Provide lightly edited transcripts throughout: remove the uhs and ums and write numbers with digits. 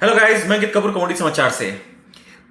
Hello guys, मैं अंकित Kapoor commodity समाचार से।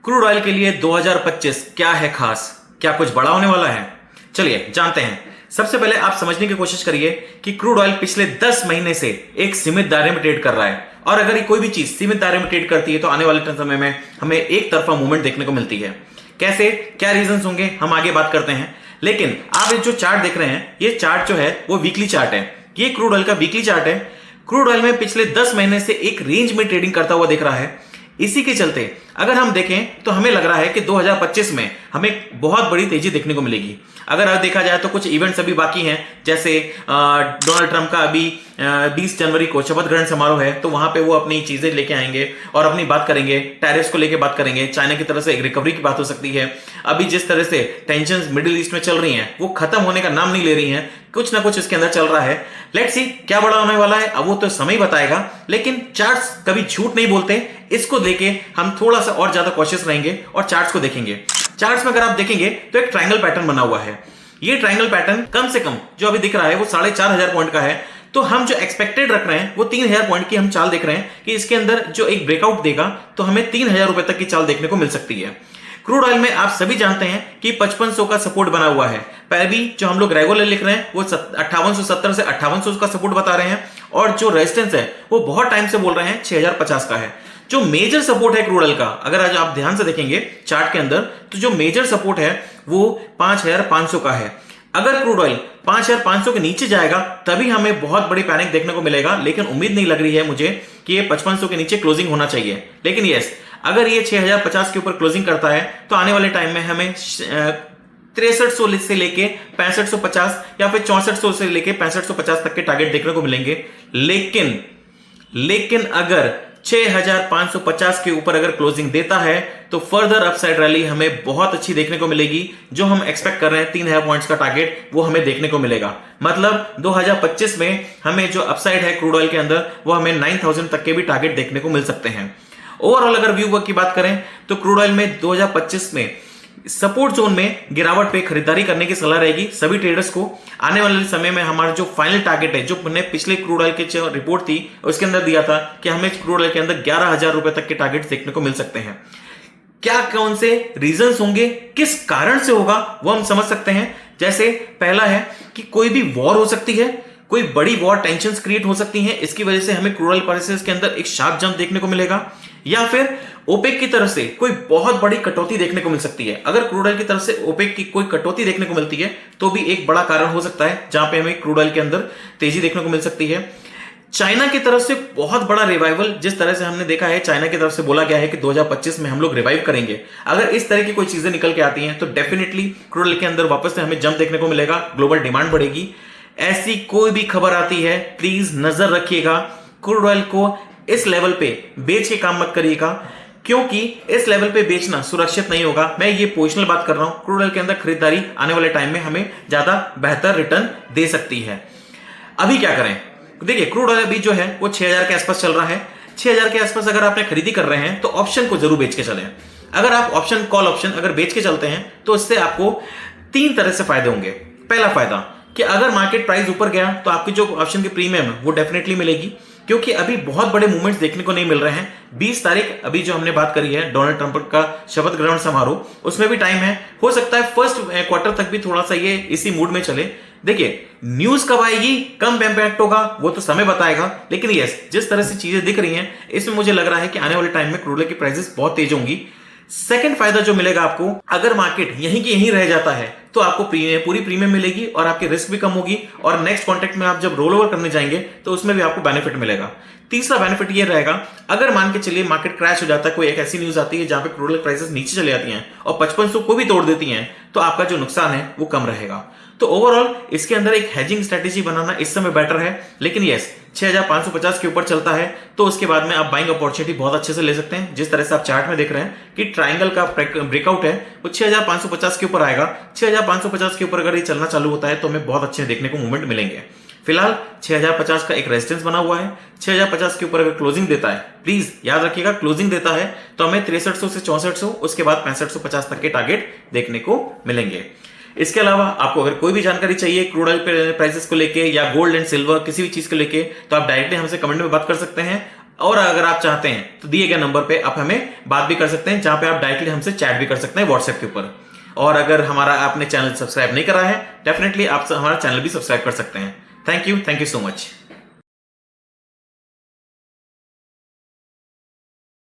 क्रूड ऑयल के लिए 2025 क्या है खास? क्या कुछ बड़ा होने वाला है? चलिए जानते हैं। सबसे पहले आप समझने की कोशिश करिए कि क्रूड ऑयल पिछले 10 महीने से एक सीमित दायरे में ट्रेड कर रहा है, और अगर ये कोई भी चीज सीमित दायरे में ट्रेड करती है तो आने वाले समय में हमें एक तरफा मूवमेंट देखने को मिलती है। कैसे, क्या रीजंस होंगे, हम आगे बात करते हैं। लेकिन आप ये जो चार्ट देख रहे हैं, ये चार्ट जो है वो वीकली चार्ट है। ये क्रूड ऑयल का वीकली चार्ट है। क्रूड ऑयल में पिछले 10 महीने से एक रेंज में ट्रेडिंग करता हुआ दिख रहा है। इसी के चलते अगर हम देखें तो हमें लग रहा है कि 2025 में हमें बहुत बड़ी तेजी देखने को मिलेगी। अगर देखा जाए तो कुछ इवेंट्स अभी बाकी हैं, जैसे डोनाल्ड ट्रंप का अभी 20 जनवरी को शपथ ग्रहण समारोह है, तो वहां पे वो अपनी चीजें लेके आएंगे और अपनी बात करेंगे, टैरिफ्स को लेके बात करेंगे। चाइना की तरफ से एक रिकवरी की बात हो सकती है। अभी जिस तरह से टेंशन मिडिल ईस्ट में चल रही हैं, वो खत्म होने का नाम नहीं ले रही हैं। कुछ ना कुछ इसके अंदर चल रहा है। लेट्स सी क्या बड़ा होने वाला है, अब वो तो समय बताएगा। लेकिन चार्ट्स कभी झूठ नहीं बोलते। इसको देके हम थोड़ा सा और ज्यादा कॉशियस रहेंगे और चार्ट्स को देखेंगे। चार्ट्स में अगर आप देखेंगे तो एक ट्रायंगल पैटर्न बना हुआ है। ये ट्रायंगल पैटर्न कम से कम जो अभी दिख रहा है वो 4,500 पॉइंट का है। तो हम जो एक्सपेक्टेड रख रहे हैं वो 3,000 पॉइंट की हम चाल देख रहे हैं कि इसके अंदर जो एक ब्रेकआउट देगा तो हमें 3,000 रुपए तक की चाल देखने को मिल सकती है। क्रूड ऑयल में आप सभी जानते हैं कि 5500 का सपोर्ट बना हुआ है। पहले जो हम लोग रेगुलर लिख रहे हैं वो 5870 से 5800 का सपोर्ट बता रहे हैं, और जो रेजिस्टेंस है वो बहुत टाइम से बोल रहे हैं 6050 का है। जो मेजर सपोर्ट है क्रूड ऑयल का, अगर आज आप ध्यान से देखेंगे चार्ट के अंदर, तो जो मेजर सपोर्ट है वो 5500 का है। अगर क्रूड ऑयल 5500 के नीचे जाएगा तभी हमें बहुत बड़ी पैनिक देखने को मिलेगा, लेकिन उम्मीद नहीं लग रही है मुझे कि ये 5500 के नीचे क्लोजिंग होना चाहिए। लेकिन यस, अगर ये 6050 के ऊपर क्लोजिंग करता है तो आने वाले टाइम में हमें 6300 से लेके 6550 या फिर 6400 से लेके 6550 तक के टारगेट देखने को मिलेंगे। लेकिन अगर 6550 के ऊपर अगर क्लोजिंग देता है तो फर्दर अपसाइड रैली हमें बहुत अच्छी देखने को मिलेगी। जो हम एक्सपेक्ट कर रहे हैं 3,000 पॉइंट्स का टारगेट, वो हमें देखने को मिलेगा। मतलब 2025 में हमें जो अपसाइड है क्रूड ऑयल के अंदर वो हमें 9,000 तक के भी टारगेट देखने को मिल सकते हैं। ओवरऑल अगर व्यू की बात करें तो क्रूड ऑयल में 2025 में सपोर्ट जोन में गिरावट पे खरीदारी करने की सलाह रहेगी सभी ट्रेडर्स को। आने वाले समय में हमारा जो फाइनल टारगेट है, जो हमने पिछले क्रूड ऑयल की जो रिपोर्ट थी उसके अंदर दिया था कि हमें क्रूड ऑयल के अंदर 11,000 रुपए तक के टारगेट देखने को मिल सकते हैं। क्या कौन से रीजंस होंगे, किस कारण से होगा, वो हम समझ सकते हैं। जैसे पहला है कि कोई भी वॉर हो सकती है, कोई बड़ी वॉर टेंशन क्रिएट हो सकती हैं, इसकी वजह से हमें क्रूड ऑयल प्राइसेस के अंदर एक शार्प जंप देखने को मिलेगा। या फिर ओपेक की तरफ से कोई बहुत बड़ी कटौती देखने को मिल सकती है। अगर क्रूड ऑयल की तरफ से ओपेक की कोई कटौती देखने को मिलती है तो भी एक बड़ा कारण हो सकता है जहां पे हमें क्रूड ऑयल के अंदर तेजी देखने को मिल सकती है। चाइना की तरफ से बहुत बड़ा रिवाइवल, जिस तरह से हमने देखा है चाइना की तरफ से बोला गया है कि 2025 में हम लोग रिवाइव करेंगे। अगर इस तरह की कोई चीजें निकल के आती हैं तो डेफिनेटली क्रूड ऑयल के अंदर वापस से हमें जंप देखने को मिलेगा, ग्लोबल डिमांड बढ़ेगी। ऐसी कोई भी खबर आती है प्लीज नजर रखिएगा। क्रूड ऑयल को इस लेवल पे बेच के काम मत करिएगा, क्योंकि इस लेवल पे बेचना सुरक्षित नहीं होगा। मैं ये पोजिशनल बात कर रहा हूं। क्रूड ऑयल के अंदर खरीदारी आने वाले टाइम में हमें ज्यादा बेहतर रिटर्न दे सकती है। अभी क्या करें? देखिए क्रूड ऑयल अभी जो है वो 6,000 के आसपास चल रहा है। 6,000 के आसपास अगर आपने खरीदी कर रहे हैं तो ऑप्शन को जरूर बेच के चलें। अगर आप ऑप्शन, कॉल ऑप्शन अगर बेच के चलते हैं तो इससे आपको 3 तरह से फायदे होंगे। पहला फायदा कि अगर मार्केट प्राइस ऊपर गया तो आपकी जो ऑप्शन की प्रीमियम है वो डेफिनेटली मिलेगी, क्योंकि अभी बहुत बड़े मूवमेंट्स देखने को नहीं मिल रहे हैं। 20 तारीख अभी जो हमने बात करी है डोनाल्ड ट्रंप का शपथ ग्रहण समारोह, उसमें भी टाइम है। हो सकता है फर्स्ट क्वार्टर तक भी थोड़ा सा ये इसी मूड में चले। देखिए न्यूज कब आएगी, कम इंपैक्ट होगा, वो तो समय बताएगा। लेकिन यस, जिस तरह से चीजें दिख रही हैं इसमें मुझे लग रहा है कि आने वाले टाइम में क्रूड ऑयल की प्राइसेस बहुत तेज होंगी। सेकंड फायदा जो मिलेगा आपको, अगर मार्केट यहीं की यहीं रह जाता है तो आपको पूरी प्रीमियम मिलेगी और आपकी रिस्क भी कम होगी, और नेक्स्ट कॉन्ट्रैक्ट में आप जब रोल ओवर करने जाएंगे तो उसमें भी आपको बेनिफिट मिलेगा। तीसरा बेनिफिट ये रहेगा, अगर मान के चलिए मार्केट क्रैश हो जाता है, कोई एक ऐसी न्यूज आती है जहां पे क्रूड ऑयल प्राइसेस नीचे चले जाती हैं और 5500 को भी तोड़ देती हैं, तो आपका जो नुकसान है वो कम रहेगा। तो ओवरऑल इसके अंदर एक हेजिंग स्ट्रेटेजी बनाना इस समय बेटर है। लेकिन यस, 6550 के ऊपर चलता है तो उसके बाद में आप बाइंग अपॉर्चुनिटी बहुत अच्छे से ले सकते हैं। जिस तरह से आप चार्ट में देख रहे हैं कि ट्रायंगल का ब्रेकआउट है वो 6550 के ऊपर आएगा। 6550 के ऊपर अगर ये चलना चालू होता है तो हमें बहुत अच्छे देखने को मूवमेंट मिलेंगे। फिलहाल 6050 का एक रेजिस्टेंस बना हुआ है। 6050 के ऊपर अगर क्लोजिंग देता है, प्लीज याद रखिएगा, क्लोजिंग देता है तो हमें 6300 से 6400, उसके बाद 6550 तक के टारगेट देखने को मिलेंगे। इसके अलावा आपको अगर कोई भी जानकारी चाहिए क्रूड ऑयल प्राइसेस को लेके या गोल्ड एंड सिल्वर किसी भी चीज को लेके, तो आप डायरेक्टली हमसे कमेंट में बात कर सकते हैं। और अगर आप चाहते हैं तो दिए गए नंबर पे आप हमें बात भी कर सकते हैं, जहां पे आप डायरेक्टली हमसे चैट भी कर सकते हैं व्हाट्सएप के ऊपर। और अगर हमारा आपने चैनल सब्सक्राइब नहीं करा है, डेफिनेटली आप हमारा चैनल भी सब्सक्राइब कर सकते हैं। Thank you so much.